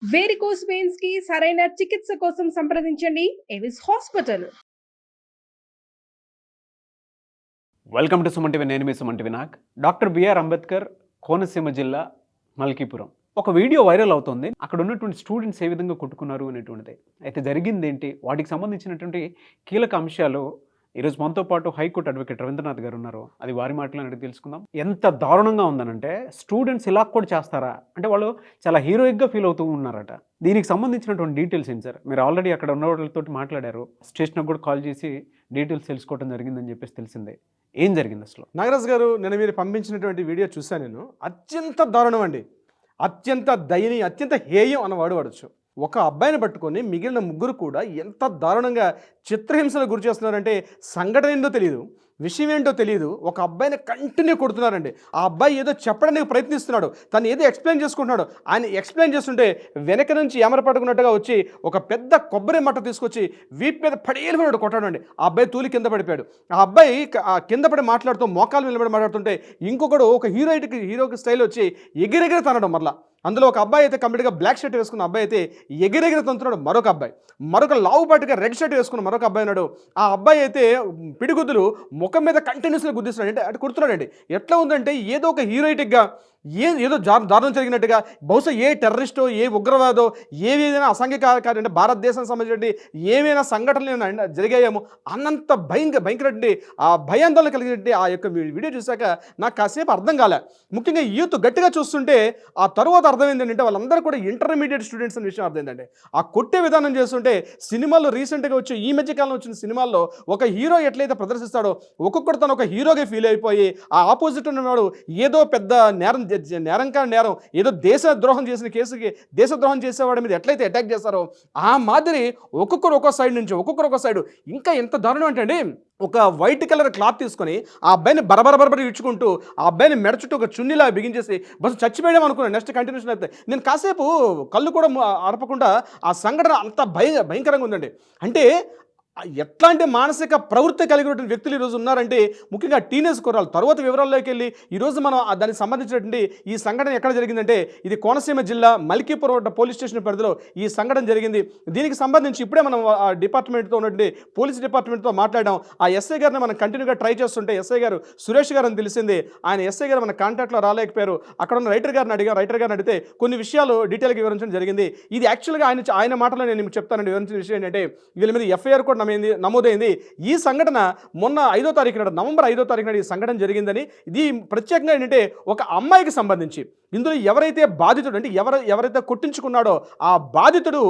Varicose veins కి సరైన చికిత్స కోసం సంప్రదించండి AVIS hospital. Welcome to Suman TV. నేను మీ సుమన్ టీవీ. డాక్టర్ బిఆర్ అంబేద్కర్, కోనసీమ జిల్లా, మల్కీపురం. ఒక వీడియో వైరల్ అవుతుంది. అక్కడ ఉన్నటువంటి స్టూడెంట్స్ ఏ విధంగా కొట్టుకున్నారు అనేటువంటిది. అయితే జరిగింది ఏంటి, వాటికి సంబంధించినటువంటి కీలక అంశాలు ఈరోజు మనతో పాటు హైకోర్టు అడ్వకేట్ రవీంద్రనాథ్ గారు ఉన్నారు. అది వారి మాటలను అడిగి తెలుసుకుందాం. ఎంత దారుణంగా ఉందనంటే స్టూడెంట్స్ ఇలా కూడా చేస్తారా అంటే వాళ్ళు చాలా హీరోయిక్గా ఫీల్ అవుతూ ఉన్నారట. దీనికి సంబంధించినటువంటి డీటెయిల్స్ ఏంటి సార్? మీరు ఆల్రెడీ అక్కడ ఉన్న వాళ్ళతో మాట్లాడారు, స్టేషన్కి కూడా కాల్ చేసి డీటెయిల్స్ తెలుసుకోవడం జరిగిందని చెప్పేసి తెలిసిందే. ఏం జరిగింది అసలు? నాగరాజ్ గారు, నేను మీరు పంపించినటువంటి వీడియో చూశాను. నేను అత్యంత దారుణం అండి, అత్యంత దయనీయం, అత్యంత హేయం అన్న వాడవచ్చు. ఒక అబ్బాయిని పట్టుకొని మిగిలిన ముగ్గురు కూడా ఎంత దారుణంగా చిత్రహింసలకు గురి చేస్తున్నారంటే సంఘటన ఏంటో తెలియదు, విషయం ఏంటో తెలియదు. ఒక అబ్బాయిని కంటిన్యూ కొడుతున్నారండి. ఆ అబ్బాయి ఏదో చెప్పడానికి ప్రయత్నిస్తున్నాడు, తను ఏదో ఎక్స్ప్లెయిన్ చేసుకుంటున్నాడు. ఆయన ఎక్స్ప్లెయిన్ చేస్తుంటే వెనక నుంచి ఎమర పట్టుకున్నట్టుగా వచ్చి ఒక పెద్ద కొబ్బరి మట్ట తీసుకొచ్చి వీపు మీద పడేలిపోయాడు కొట్టాడండి. ఆ అబ్బాయి తూలి కింద పడిపోయాడు. ఆ అబ్బాయి కింద పడి మాట్లాడుతూ మోకాలు నిలబడి మాట్లాడుతుంటే ఇంకొకడు ఒక హీరోకి స్టైల్ వచ్చి ఎగిరెగిరి తనడం. మరలా అందులో ఒక అబ్బాయి అయితే కంప్లీట్గా బ్లాక్ షర్ట్ వేసుకున్న అబ్బాయి అయితే ఎగిరెగిరి తంతున్నాడు. మరొక అబ్బాయి, మరొక లావుపాటిగా రెడ్ షర్ట్ వేసుకున్న మరొక అబ్బాయి ఉన్నాడు. ఆ అబ్బాయి అయితే పిడిగుద్దులు ముఖం మీద కంటిన్యూస్గా గుద్దిస్తున్నాడు. అంటే అటు కుడుతున్నాడండి. ఎట్లా ఉందంటే ఏదో ఒక హీరోయిటిక్గా ఏదో దారుణం జరిగినట్టుగా, బహుశా ఏ టెర్రరిస్టో, ఏ ఉగ్రవాదో, ఏదైనా అసాంఘిక అంటే భారతదేశానికి సంబంధించిన ఏమైనా సంఘటనలు జరిగాయేమో అన్నంత భయంకర ఆ భయాందోళన కలిగినట్టు ఆ యొక్క వీడియో చూశాక నాకు కాసేపు అర్థం కాలే. ముఖ్యంగా యూత్ గట్టిగా చూస్తుంటే ఆ తరువాత అర్థమైంది ఏంటంటే వాళ్ళందరూ కూడా ఇంటర్మీడియట్ స్టూడెంట్స్ అనే విషయం అర్థమైందంటే ఆ కొట్టే విధానం చేస్తుంటే సినిమాల్లో రీసెంట్గా వచ్చి ఈ మధ్యకాలంలో వచ్చిన సినిమాల్లో ఒక హీరో ఎట్లయితే ప్రదర్శిస్తాడో ఒక్కొక్కడు తను ఒక హీరోగా ఫీల్ అయిపోయి ఆ ఆపోజిట్ ఉన్నవాడు ఏదో పెద్ద నేరం ఏదో దేశద్రోహం చేసిన కేసుకి దేశద్రోహం చేసేవాడి మీద ఎట్లయితే అటాక్ చేస్తారో ఆ మాదిరి ఒక్కొక్కరు ఒక్కో సైడ్ ఇంకా ఎంత దారుణం అంటే అండి, ఒక వైట్ కలర్ క్లాత్ తీసుకొని ఆ అబ్బాయిని బరబర ఇచ్చుకుంటూ ఆ అబ్బాయిని మెడ చుట్టూ ఒక చున్నీలా బిగించేసి బస్సు చచ్చిపోయాం అనుకున్నాను. నెక్స్ట్ కంటిన్యూషన్ అయితే నేను కాసేపు కళ్ళు కూడా ఆర్పకుండా ఆ సంఘటన అంత భయంకరంగా ఉందండి. అంటే ఎట్లాంటి మానసిక ప్రవృత్తి కలిగినటువంటి వ్యక్తులు ఈరోజు ఉన్నారంటే ముఖ్యంగా టీనేజ్ కుర్రాళ్ళు. తర్వాత వివరాల్లోకి వెళ్ళి ఈరోజు మనం దానికి సంబంధించినటువంటి ఈ సంఘటన ఎక్కడ జరిగిందంటే ఇది కోనసీమ జిల్లా మల్కీపురం పోలీస్ స్టేషన్ పరిధిలో ఈ సంఘటన జరిగింది. దీనికి సంబంధించి ఇప్పుడే మనం ఆ డిపార్ట్మెంట్తో ఉన్నటువంటి పోలీస్ డిపార్ట్మెంట్తో మాట్లాడడం. ఆ ఎస్ఐ గారిని మనం కంటిన్యూగా ట్రై చేస్తుంటే ఎస్ఐ గారు సురేష్ గారు అని తెలిసింది. ఆయన ఎస్ఐ గారు మన కాంటాక్ట్లో రాలేకపోయారు. అక్కడ ఉన్న రైటర్ గారిని అడిగితే కొన్ని విషయాలు డీటెయిల్గా వివరించడం జరిగింది. ఇది యాక్చువల్గా ఆయన మాటలో నేను మీకు చెప్తానండి. వివరించిన విషయం ఏంటంటే వీళ్ళ మీద ఎఫ్ఐఆర్ కూడా నమోదైంది. ఈ సంఘటన మొన్న నవంబర్ 5వ తారీఖు ఈ సంఘటన జరిగిందని. ఇది ప్రత్యేకంగా ఏంటంటే ఒక అమ్మాయికి సంబంధించి ఇందులో ఎవరైతే బాధితుడు అంటే ఎవరైతే కొట్టించుకున్నాడో ఆ బాధితుడు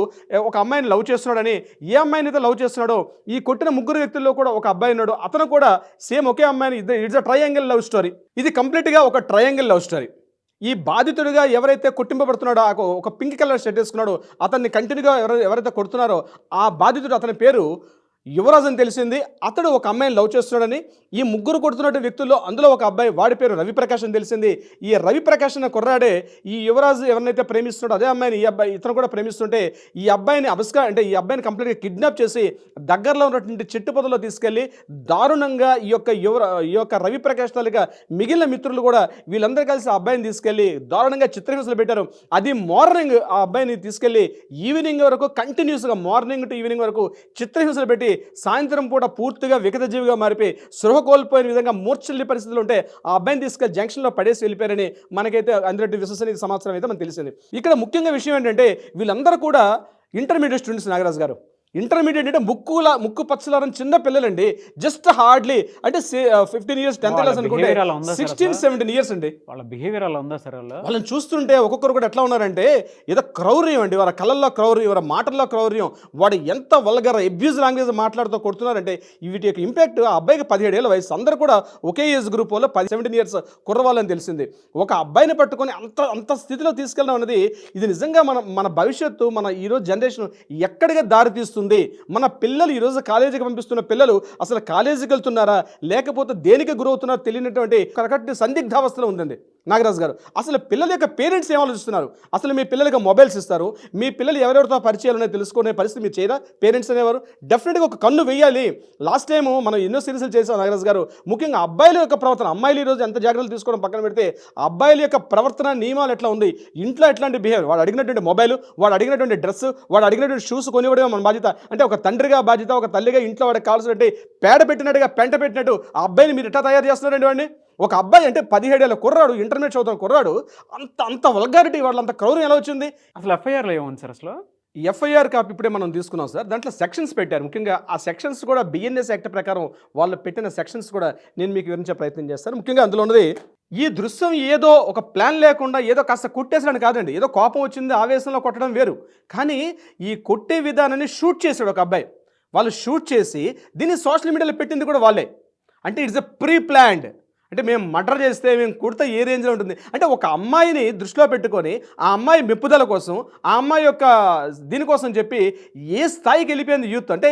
ఒక అమ్మాయిని లవ్ చేస్తున్నాడని, ఏ అమ్మాయిని అయితే లవ్ చేస్తున్నాడో ఈ కొట్టిన ముగ్గురు వ్యక్తుల్లో కూడా ఒక అబ్బాయి ఉన్నాడు. అతను కూడా సేమ్ ఒకే అమ్మాయిని, it's a triangle love story. ఇది కంప్లీట్గా ఒక ట్రయాంగిల్ లవ్ స్టోరీ. ఈ బాధితుడిగా ఎవరైతే కొట్టింపబడుతున్నాడో ఒక పింక్ కలర్ షర్ట్ వేసుకున్నాడో అతన్ని కంటిన్యూగా ఎవరైతే కొడుతున్నారో ఆ బాధితుడు అతని పేరు యువరాజ్ అని తెలిసింది. అతడు ఒక అమ్మాయిని లవ్ చేస్తున్నాడని, ఈ ముగ్గురు కొడుతున్నటువంటి వ్యక్తుల్లో అందులో ఒక అబ్బాయి వాడి పేరు రవిప్రకాష్ అని తెలిసింది. ఈ రవిప్రకాష్ అనే కుర్రాడే ఈ యువరాజ్ ఎవరినైతే ప్రేమిస్తున్నాడో అదే అమ్మాయిని ఇతను కూడా ప్రేమిస్తుంటే ఈ అబ్బాయిని ఈ అబ్బాయిని కంప్లీట్గా కిడ్నాప్ చేసి దగ్గరలో ఉన్నటువంటి చెట్టు పొదలో తీసుకెళ్ళి దారుణంగా ఈ యొక్క రవిప్రకాష్ తాలూకా మిగిలిన మిత్రులు కూడా వీళ్ళందరూ కలిసి ఆ అబ్బాయిని తీసుకెళ్ళి దారుణంగా చిత్రహింసలు పెట్టారు. అది మార్నింగ్ ఆ అబ్బాయిని తీసుకెళ్ళి ఈవినింగ్ వరకు కంటిన్యూస్గా మార్నింగ్ టు ఈవినింగ్ వరకు చిత్రహింసలు పెట్టి సాయంత్రం పూట పూర్తిగా వికతజీవిగా మారిపోయి సృహ కోల్పోయిన విధంగా మూర్ఛల్లి పరిస్థితులు ఉంటే ఆ అబ్బాయిని తీసుకెళ్లి జంక్షన్లో పడేసి వెళ్ళిపోయారని మనకైతే అందరి విశ్వసనీయ సమాచారం అయితే మనకు తెలిసింది. ఇక్కడ ముఖ్యంగా విషయం ఏంటంటే వీళ్ళందరూ కూడా ఇంటర్మీడియట్ స్టూడెంట్స్. నాగరాజు గారు, ఇంటర్మీడియట్ అంటే ముక్కు పచ్చలారని చిన్న పిల్లలండి. జస్ట్ హార్డ్లీ అంటే 15 years 10th క్లాస్ అనుకుంటే 16-17 years అండి. వాళ్ళ బిహేవియర్ అలా ఉందా సార్? వాళ్ళని చూస్తుంటే ఒక్కొక్కరు కూడా ఎట్లా ఉన్నారంటే ఏదో క్రౌర్యం అండి. వాళ్ళ కళ్ళల్లో క్రౌర్యం, వాళ్ళ మాటల్లో క్రౌర్యం, వాడు ఎంత వల్గర్ అబ్యూజ్ లాంగ్వేజ్ మాట్లాడుతూ కొడుతున్నారంటే వీటి యొక్క ఇంపాక్ట్ ఆ అబ్బాయికి 17 ఏళ్ళ వయసు. అందరూ కూడా ఒకే ఏజ్ గ్రూప్ వాళ్ళు 17 years కుర్రవాళ్ళని తెలిసింది. ఒక అబ్బాయిని పట్టుకొని అంత స్థితిలో తీసుకెళ్ళడం అనేది ఇది నిజంగా మన భవిష్యత్తు, మన ఈరోజు జనరేషన్ ఎక్కడికి దారి తీస్తుంది. నడుస్తుంది? మన పిల్లలు ఈరోజు కాలేజీకి పంపిస్తున్న పిల్లలు అసలు కాలేజీకి వెళ్తున్నారా లేకపోతే దేనికి గురవుతున్నారో తెలియనటువంటి కరెక్ట్ సందిగ్ధావస్థలో ఉందండి నాగరాజు గారు. అసలు పిల్లల యొక్క పేరెంట్స్ ఏం ఆలోచిస్తున్నారు? అసలు మీ పిల్లలకి మొబైల్స్ ఇస్తారు, మీ పిల్లలు ఎవరెవరితో పరిచయాలు తెలుసుకునే పరిస్థితి మీరు చేయరా? పేరెంట్స్ అనేవారు డెఫినెట్గా ఒక కన్ను వేయాలి. లాస్ట్ టైం మనం ఎన్నో సిరీస్లు చేసాం నాగరాజు గారు. ముఖ్యంగా అబ్బాయిల యొక్క ప్రవర్తన, అమ్మాయిలు ఈరోజు ఎంత జాగ్రత్తలు తీసుకోవడం పక్కన పెడితే అబ్బాయిల యొక్క ప్రవర్తన నియమాలు ఎట్లా ఉంది, ఇంట్లో ఎట్లాంటి బిహేవియర్, వాడు అడిగినటువంటి మొబైల్, వాడు అడిగినటువంటి డ్రెస్, వాడు అడిగినటువంటి షూస్ కొనివ్వడం మన బాధ్యత. అంటే ఒక తండ్రిగా బాధ్యత, ఒక తల్లిగా ఇంట్లో వాడికి కావాల్సినట్టు పేడ పెట్టినట్టుగా పెంట పెట్టినట్టు ఆ అబ్బాయిని మీరు ఎట్లా తయారు చేస్తున్నారండి వాడిని? ఒక అబ్బాయి అంటే 17 ఏళ్ళ కుర్రాడు, ఇంటర్మీడియట్ చదువుతున్న కుర్రాడు, అంత వల్గారిటీ, వాళ్ళ అంత క్రౌర్యం ఎలా వచ్చింది? అసలు ఎఫ్ఐఆర్లో ఏముంది సార్? అసలు ఎఫ్ఐఆర్ కాపీ ఇప్పుడే మనం తీసుకున్నాం సార్. దాంట్లో సెక్షన్స్ పెట్టారు. ముఖ్యంగా ఆ సెక్షన్స్ కూడా బిఎన్ఎస్ యాక్ట్ ప్రకారం వాళ్ళు పెట్టిన సెక్షన్స్ కూడా నేను మీకు వివరించే ప్రయత్నం చేస్తాను. ముఖ్యంగా అందులో ఉన్నది ఈ దృశ్యం ఏదో ఒక ప్లాన్ లేకుండా ఏదో కాస్త కొట్టేసాడని కాదండి. ఏదో కోపం వచ్చింది ఆవేశంలో కొట్టడం వేరు. కానీ ఈ కొట్టే విధానాన్ని షూట్ చేశాడు ఒక అబ్బాయి. వాళ్ళు షూట్ చేసి దీన్ని సోషల్ మీడియాలో పెట్టింది కూడా వాళ్ళే. అంటే ఇట్స్ ఎ ప్రీ ప్లాన్డ్. అంటే మేము మర్డర్ చేస్తే మేము కుడితే ఏ రేంజ్లో ఉంటుంది అంటే ఒక అమ్మాయిని దృష్టిలో పెట్టుకొని ఆ అమ్మాయి మెప్పుదల కోసం, ఆ అమ్మాయి యొక్క దీనికోసం చెప్పి ఏ స్థాయికి వెళ్ళిపోయింది యూత్. అంటే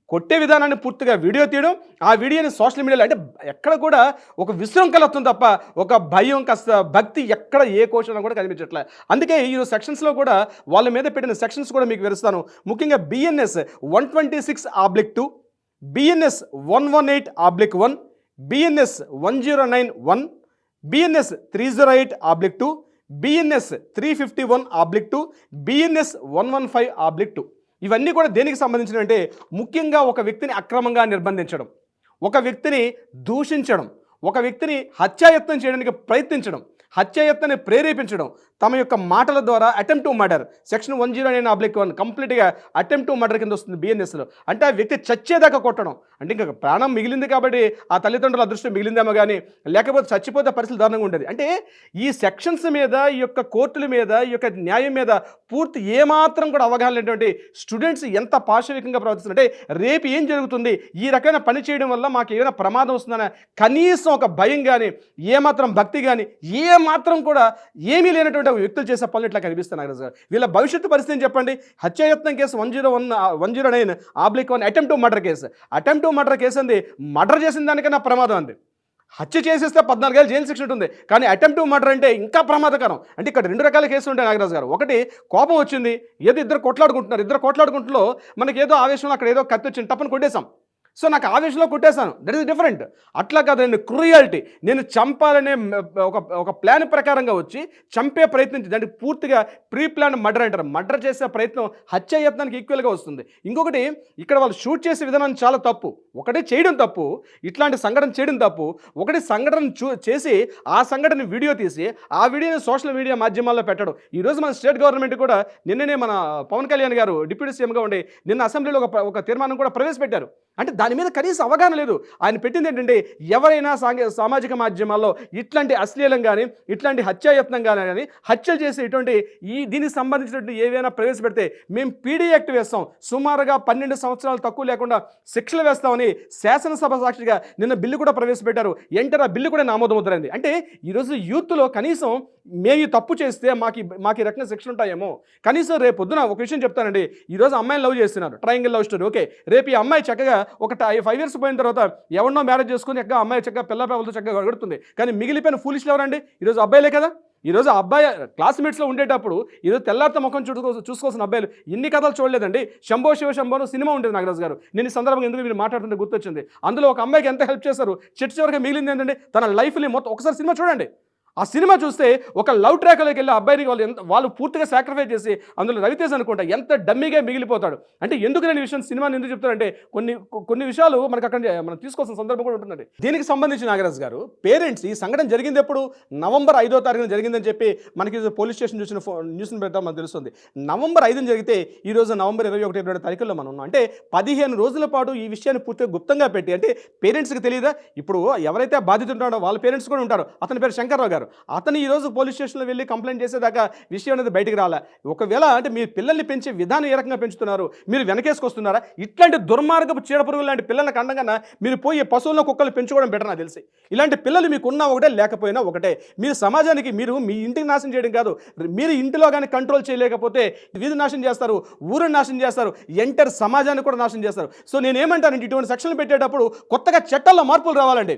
కొట్టే విధానాన్ని పూర్తిగా వీడియో తీయడం, ఆ వీడియోని సోషల్ మీడియాలో, అంటే ఎక్కడ కూడా ఒక విశృంఖలత్వం తప్ప ఒక భయం, కాస్త భక్తి ఎక్కడ ఏ కోశంలో కూడా కనిపించట్లే. అందుకే ఈ సెక్షన్స్లో కూడా వాళ్ళ మీద పెట్టిన సెక్షన్స్ కూడా మీకు వివరిస్తాను. ముఖ్యంగా BNS 126/2, BNS 118/1, BNS 109(1), BNS 308/2, BNS 351/2, BNS 115/2. ఇవన్నీ కూడా దేనికి సంబంధించిన అంటే ముఖ్యంగా ఒక వ్యక్తిని అక్రమంగా నిర్బంధించడం, ఒక వ్యక్తిని దూషించడం, ఒక వ్యక్తిని హత్యాయత్నం చేయడానికి ప్రయత్నించడం, హత్యాయత్నాన్ని ప్రేరేపించడం, తమ యొక్క మాటల ద్వారా అటెంప్ట్ టు మర్డర్ సెక్షన్ 109(1) కంప్లీట్గా అటెంప్ట్ టు మర్డర్ కింద వస్తుంది బిఎన్ఎస్లో. అంటే ఆ వ్యక్తి చచ్చేదాకా కొట్టడం. అంటే ఇంకా ప్రాణం మిగిలింది కాబట్టి ఆ తల్లిదండ్రుల అదృష్టం మిగిలిందేమో కానీ, లేకపోతే చచ్చిపోతే పరిస్థితి దారుణంగా ఉండేది. అంటే ఈ సెక్షన్స్ మీద, ఈ యొక్క కోర్టుల మీద, ఈ యొక్క న్యాయం మీద పూర్తి ఏమాత్రం కూడా అవగాహన లేనటువంటి స్టూడెంట్స్ ఎంత పాశవికంగా ప్రవర్తిస్తుంటే రేపు ఏం జరుగుతుంది, ఈ రకమైన పని చేయడం వల్ల మాకు ఏమైనా ప్రమాదం వస్తుందన్న కనీసం ఒక భయం కానీ, ఏమాత్రం భక్తి కానీ, ఏమాత్రం కూడా ఏమీ లేనటువంటి వ్యక్తులు చేసే పనులు ఇట్లా కనిపిస్తున్నాయి నాగరాజు గారు. వీళ్ళ భవిష్యత్తు పరిస్థితి చెప్పండి. హత్యాయత్నం case 109 attempt to murder case. Attempt to murder case అంది మర్డర్ చేసిన దానికన్నా ప్రమాదం అంది. హత్య చేసేస్తే 14 ఏళ్ళు జైలు శిక్ష ఉంటుంది. కానీ అటెంప్ట్ టు మర్డర్ అంటే ఇంకా ప్రమాదకరం. అంటే ఇక్కడ 2 రకాల కేసులు ఉంటాయి నాగరాజు గారు. ఒకటి కోపం వచ్చింది, ఏదో ఇద్దరు కొట్లాడుకుంటులో మనకి ఏదో ఆవేశంలో అక్కడ ఏదో కత్తి వచ్చింది, తప్పని కొట్టేశాం. సో నాకు ఆవేశంలో కొట్టేశాను, దట్ ఈస్ డిఫరెంట్. అట్లా కాదండి, క్రూయాలిటీ, నేను చంపాలనే ఒక ప్లాన్ ప్రకారంగా వచ్చి చంపే ప్రయత్నం, దానికి పూర్తిగా ప్రీ ప్లాన్ మర్డర్ అంటారు. మర్డర్ చేసే ప్రయత్నం హత్యాయత్నానికి ఈక్వల్గా వస్తుంది. ఇంకొకటి ఇక్కడ వాళ్ళు షూట్ చేసే విధానం చాలా తప్పు. ఒకటి చేయడం తప్పు, ఇట్లాంటి సంఘటన చేయడం తప్పు. ఒకటి సంఘటన చేసి ఆ సంఘటన వీడియో తీసి ఆ వీడియోని సోషల్ మీడియా మాధ్యమాల్లో పెట్టడం. ఈరోజు మన స్టేట్ గవర్నమెంట్ కూడా నిన్ననే మన పవన్ కళ్యాణ్ గారు డిప్యూటీ సీఎంగా ఉండి నిన్న అసెంబ్లీలో ఒక తీర్మానం కూడా ప్రవేశపెట్టారు. అంటే దాని మీద కనీసం అవగాహన లేదు. ఆయన పెట్టింది ఏంటంటే ఎవరైనా సామాజిక మాధ్యమాల్లో ఇట్లాంటి అశ్లీలం కానీ, ఇట్లాంటి హత్యాయత్నం కానీ, హత్యలు చేసి ఇటువంటి దీనికి సంబంధించినటువంటి ఏవైనా ప్రవేశపెడితే మేము పీడీ యాక్ట్ వేస్తాం, సుమారుగా 12 సంవత్సరాలు తక్కువ లేకుండా శిక్షలు వేస్తామని శాసనసభ సాక్షిగా నిన్న బిల్లు కూడా ప్రవేశపెట్టారు. ఎంటర్ ఆ బిల్లు కూడా ఆమోదముద్రైంది. అంటే ఈరోజు యూత్లో కనీసం మేము ఈ తప్పు చేస్తే మాకు ఈ రకంగా శిక్షలు ఉంటాయేమో. కనీసం రేపు పొద్దున ఒక విషయం చెప్తానండి. ఈరోజు అమ్మాయిని లవ్ చేస్తున్నారు, ట్రయాంగిల్ లవ్ స్టోరీ. ఓకే, రేపు ఈ అమ్మాయి చక్కగా ఒక 5 years పోయిన తర్వాత ఎవరినో మ్యారేజ్ చేసుకుని చక్కగా అమ్మాయి చక్కగా పిల్లలతో చక్కగా గడుపుతుంది. కానీ మిగిలిపోయిన ఫూలిష్లు ఎవరండి? ఈరోజు అబ్బాయిలే కదా. ఈరోజు అబ్బాయి క్లాస్మేట్స్లో ఉండేటప్పుడు ఈరోజు తెల్లారితో ముఖం చూసుకోవాల్సిన అబ్బాయిలు ఇన్ని కథలు చూడలేదండి. శంభో శివ శంభోను సినిమా ఉండేది నాగరాజు గారు. నేను ఈ సందర్భంగా ఎందుకు మీరు మాట్లాడుతుంటే గుర్తొచ్చింది. అందులో ఒక అమ్మాయికి ఎంత హెల్ప్ చేశారు, చివరికి మిగిలింది ఏంటంటే తన లైఫ్ని మొత్తం. ఒకసారి సినిమా చూడండి. ఆ సినిమా చూస్తే ఒక లవ్ ట్రాక్లోకి వెళ్ళి అబ్బాయిని వాళ్ళు పూర్తిగా సాక్రిఫైస్ చేసి అందులో రవితేజ్ అనుకుంటా ఎంత డమ్మీగా మిగిలిపోతాడు. అంటే ఎందుకు నేను విషయం సినిమాని ఎందుకు చెప్తానంటే కొన్ని విషయాలు మనకు అక్కడ మనం తీసుకోవాల్సిన సందర్భం కూడా ఉంటుందండి. దీనికి సంబంధించి నాగరాజు గారు పేరెంట్స్ ఈ సంఘటన జరిగింది ఎప్పుడు? నవంబర్ 5వ తారీఖున జరిగిందని చెప్పి మనకి పోలీస్ స్టేషన్ చూసిన న్యూస్ని పెట్టడం మనకు తెలుస్తుంది. నవంబర్ 5న జరిగితే ఈరోజు నవంబర్ 21 తారీఖుల్లో మనం ఉన్నాం. అంటే 15 రోజుల పాటు ఈ విషయాన్ని పూర్తిగా గుప్తంగా పెట్టి, అంటే పేరెంట్స్కి తెలియదా? ఇప్పుడు ఎవరైతే బాధితులు ఉంటారో వాళ్ళ పేరెంట్స్ కూడా ఉంటారు. అతని పేరు శంకర్రావు గారు. గారు. అతను ఈరోజు పోలీస్ స్టేషన్లో వెళ్ళి కంప్లైంట్ చేసేదాకా విషయం అనేది బయటికి రాలే. ఒకవేళ అంటే మీరు పిల్లల్ని పెంచే విధానం ఏ రకంగా పెంచుతున్నారు, మీరు వెనకేసుకొస్తున్నారా? ఇట్లాంటి దుర్మార్గపు చీడపురుగులు లాంటి పిల్లలకు అండగా మీరు పోయి పశువులను కుక్కలు పెంచుకోవడం బెటర్ నాకు తెలిసి. ఇలాంటి పిల్లలు మీకు ఉన్నా ఒకటే, లేకపోయినా ఒకటే. మీరు సమాజానికి మీరు మీ ఇంటికి నాశనం చేయడం కాదు, మీరు ఇంటిలో కానీ కంట్రోల్ చేయలేకపోతే వీధి నాశనం చేస్తారు, ఊరిని నాశనం చేస్తారు, ఎంటర్ సమాజాన్ని కూడా నాశనం చేస్తారు. సో నేనేమంటానంటే ఇటువంటి సెక్షన్లు పెట్టేటప్పుడు కొత్తగా చట్టాల్లో మార్పులు రావాలండి.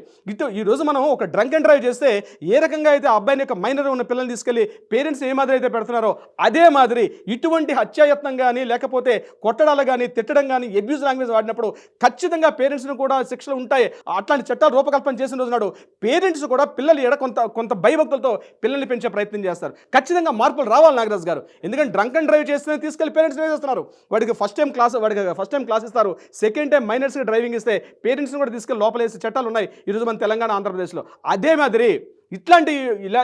ఈరోజు మనం ఒక డ్రంక్ అండ్ డ్రైవ్ చేస్తే ఏ రకంగా అయితే ఆ అబ్బాయిని యొక్క మైనర్ ఉన్న పిల్లల్ని తీసుకెళ్లి పేరెంట్స్ ఏ మాదిరి అయితే పెడుతున్నారో అదే మాదిరి ఇటువంటి హత్యాయత్నం కానీ లేకపోతే కొట్టడాలు కానీ తిట్టడం కానీ అబ్యూజ్ లాంగ్వేజ్ వాడినప్పుడు ఖచ్చితంగా పేరెంట్స్ను కూడా శిక్షలు ఉంటాయి. అట్లాంటి చట్టాలు రూపకల్పన చేసిన రోజు నాడు పేరెంట్స్ కూడా పిల్లలు ఎడ కొంత భయభక్తులతో పిల్లల్ని పెంచే ప్రయత్నం చేస్తారు. ఖచ్చితంగా మార్పులు రావాలి నాగరాజు గారు. ఎందుకంటే డ్రంక్ అండ్ డ్రైవ్ చేస్తే తీసుకెళ్లి పేరెంట్స్ వేసేస్తున్నారు. వాడికి ఫస్ట్ టైం క్లాస్ ఇస్తారు, సెకండ్ టైం మైనర్స్కి డ్రైవింగ్ ఇస్తే పేరెంట్స్ని కూడా తీసుకెళ్ళి లోపలేసే చట్టాలు ఉన్నాయి ఈరోజు మన తెలంగాణ ఆంధ్రప్రదేశ్లో. అదే మాదిరి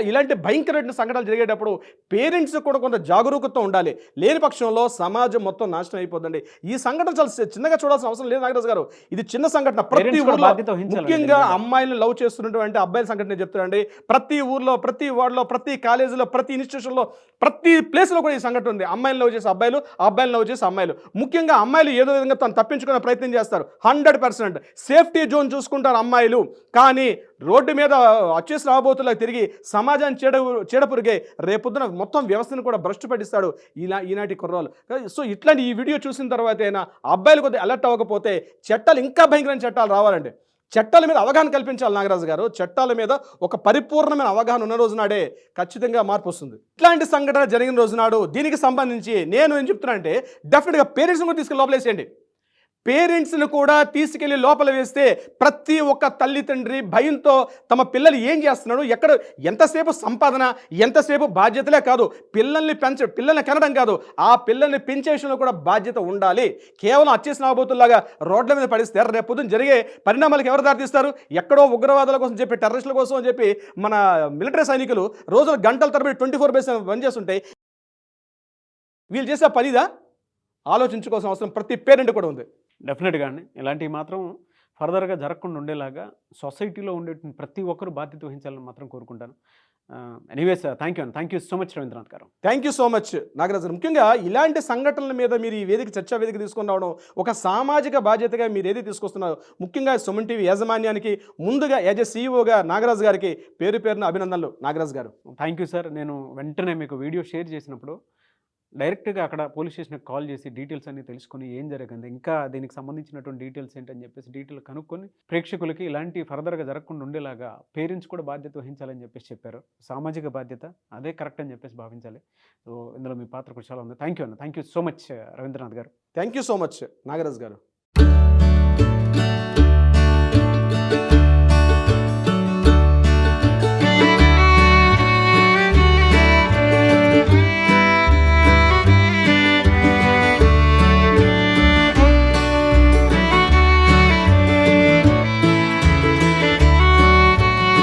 ఇలాంటి భయంకరమైన సంఘటనలు జరిగేటప్పుడు పేరెంట్స్ కూడా కొంత జాగరూకతతో ఉండాలి. లేని పక్షంలో సమాజం మొత్తం నాశనం అయిపోతుంది. ఈ సంఘటన చాలా చిన్నగా చూడాల్సిన అవసరం లేదు నాగరాజు గారు. ఇది చిన్న సంఘటన. ప్రతి ఊర్లో ముఖ్యంగా అమ్మాయిలను లవ్ చేస్తున్నటువంటి అబ్బాయిల సంఘటన చెప్తారండి. ప్రతి ఊర్లో, ప్రతి వార్డులో, ప్రతి కాలేజీలో, ప్రతి ఇన్స్టిట్యూషన్లో, ప్రతి ప్లేస్లో కూడా ఈ సంఘటన ఉంది. అమ్మాయిలు లవ్ చేసే అబ్బాయిలు, అబ్బాయిలు లవ్ చేసే అమ్మాయిలు. ముఖ్యంగా అమ్మాయిలు ఏదో విధంగా తను తప్పించుకునే ప్రయత్నం చేస్తారు. 100% సేఫ్టీ జోన్ చూసుకుంటారు అమ్మాయిలు. కానీ రోడ్డు మీద వచ్చేసి రాబోతులకు తిరిగి సమాజాన్ని చీడపురిగే రేపొద్దున మొత్తం వ్యవస్థను కూడా భ్రష్టు పట్టిస్తాడు ఈనాటి కుర్రాలు. సో ఇట్లాంటి ఈ వీడియో చూసిన తర్వాత అయినా అబ్బాయిలు కొద్దిగా అలర్ట్ అవ్వకపోతే చట్టాలు ఇంకా భయంకరమైన చట్టాలు రావాలండి. చట్టాల మీద అవగాహన కల్పించాలి నాగరాజు గారు. చట్టాల మీద ఒక పరిపూర్ణమైన అవగాహన ఉన్న రోజు నాడే ఖచ్చితంగా మార్పు వస్తుంది. ఇట్లాంటి సంఘటన జరిగిన రోజు నాడు దీనికి సంబంధించి నేను ఏం చెప్తున్నా అంటే డెఫినెట్గా పేరెంట్స్ని కూడా తీసుకెళ్ళి లోపలేసేయండి. పేరెంట్స్ని కూడా తీసుకెళ్ళి లోపల వేస్తే ప్రతి ఒక్క తల్లి తండ్రి భయంతో తమ పిల్లలు ఏం చేస్తున్నాడు, ఎక్కడ ఎంతసేపు సంపాదన, ఎంతసేపు బాధ్యతలే కాదు, పిల్లల్ని కనడం కాదు, ఆ పిల్లల్ని పెంచే విషయంలో కూడా బాధ్యత ఉండాలి. కేవలం వచ్చేసిన ఆబోతుల్లాగా రోడ్ల మీద పడిస్తే రేపు పొద్దున జరిగే పరిణామాలకు ఎవరు దారితీస్తారు? ఎక్కడో ఉగ్రవాదుల కోసం చెప్పి, టెర్రరిస్టుల కోసం అని చెప్పి మన మిలిటరీ సైనికులు రోజులు గంటల తరబడి 24/7 పని చేస్తుంటే వీళ్ళు చేసే పనిదా? ఆలోచించుకోవాల్సిన అవసరం ప్రతి పేరెంట్ కూడా ఉంది. డెఫినెట్గా అండి. ఇలాంటివి మాత్రం ఫర్దర్గా జరగకుండా ఉండేలాగా సొసైటీలో ఉండే ప్రతి ఒక్కరు బాధ్యత వహించాలని మాత్రం కోరుకుంటాను. Anyways thank you so much Ravindranath గారు. Thank you so much Nagaraju. ముఖ్యంగా ఇలాంటి సంఘటనల మీద మీరు ఈ వేదిక, చర్చా వేదిక తీసుకుని రావడం ఒక సామాజిక బాధ్యతగా మీరు ఏది తీసుకొస్తున్నారో ముఖ్యంగా సుమన్ టీవీ యాజమాన్యానికి ముందుగా యాజ్ ఎ సీఈఓగా నాగరాజు గారికి పేరున అభినందనలు నాగరాజు గారు. Thank you sir. నేను వెంటనే మీకు వీడియో షేర్ చేసినప్పుడు డైరెక్ట్గా అక్కడ పోలీస్ స్టేషన్కి కాల్ చేసి డీటెయిల్స్ అన్ని తెలుసుకొని ఏం జరిగింది, ఇంకా దీనికి సంబంధించినటువంటి డీటెయిల్స్ ఏంటని చెప్పేసి డీటెయిల్ కనుక్కొని ప్రేక్షకులకి ఇలాంటి ఫర్దర్గా జరగకుండా ఉండేలాగా పేరెంట్స్ కూడా బాధ్యత వహించాలని చెప్పేసి చెప్పారు. సామాజిక బాధ్యత అదే కరెక్ట్ అని చెప్పేసి భావించాలి. సో ఇందులో మీ పాత్ర కూడా చాలా ఉంది. థ్యాంక్ యూ అన్న. Thank you so much Ravindranath గారు. Thank you so much Nagaraju గారు.